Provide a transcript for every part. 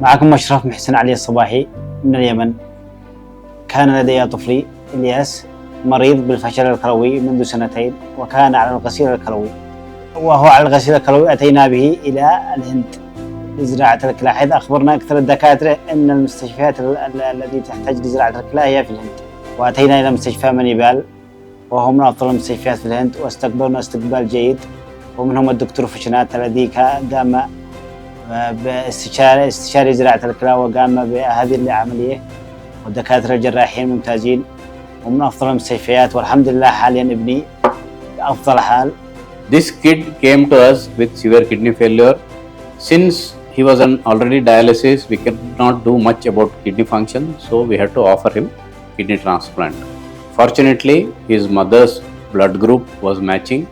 معكم أشرف محسن علي الصباحي من اليمن. كان لدي طفلي إلياس مريض بالفشل الكلوي منذ 2 وكان على الغسيل الكلوي، وهو على الغسيل الكلوي أتينا به إلى الهند لزراعة الكلى، حيث أخبرنا أكثر الدكاترة أن المستشفيات التي تحتاج لزراعة الكلى هي في الهند. وأتينا إلى مستشفى منيبال وهو من أفضل المستشفيات في الهند، واستقبلنا استقبال جيد، ومنهم الدكتور فشنات الذي قام باستشاري زراعة الكلى وقام بهذه العملية، والدكاترة الجراحين ممتازين ومن أفضل المستشفيات، والحمد لله حاليا ابني بأفضل حال. This kid came to us with severe kidney failure. Since he was on already dialysis, we could not do much about kidney function, so we had to offer him kidney transplant. Fortunately, his mother's blood group was matching.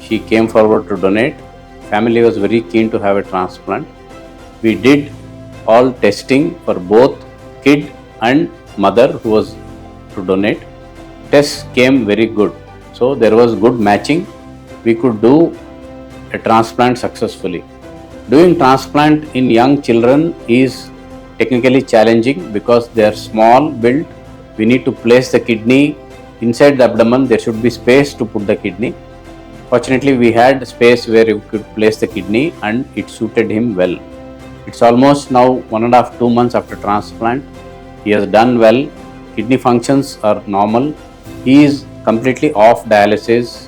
She came forward to donate. Family was very keen to have a transplant. We did all testing for both kid and mother who was to donate. Tests came very good. So there was good matching. We could do a transplant successfully. Doing transplant in young children is technically challenging because they are small built. We need to place the kidney inside the abdomen. There should be space to put the kidney. Fortunately, we had space where we could place the kidney and it suited him well. It's almost now 1.5-2 months after transplant. He has done well. Kidney functions are normal. He is completely off dialysis.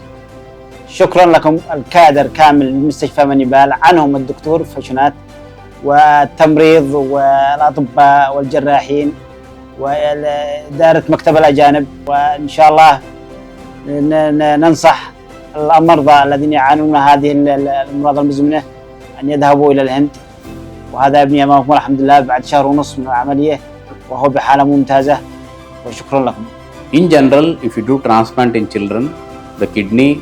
شكرا لكم الكادر كامل لمستشفى منيبال، عنهم الدكتور فشنات والتمريض والأطباء والجراحين وإدارة مكتب الأجانب، وإن شاء الله ننصح المرضى الذين يعانون من هذه الأمراض المزمنة أن يذهبوا إلى الهند. وهذا ابني أمامكم الحمد لله بعد 1.5 شهر من العملية وهو بحالة ممتازة، وشكرا لكم. In general, if you do transplant in children, the kidney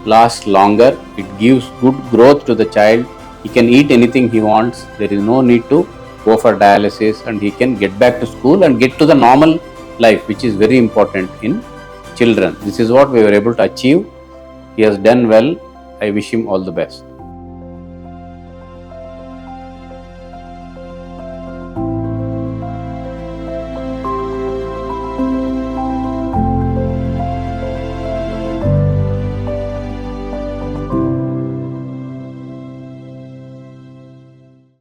lasts longer. It gives good growth to the child. He can eat anything he wants. There is no need to go for dialysis, and he can get back to school and get to the normal life, which is very important in children. This is what we were able to achieve. He has done well. I wish him all the best.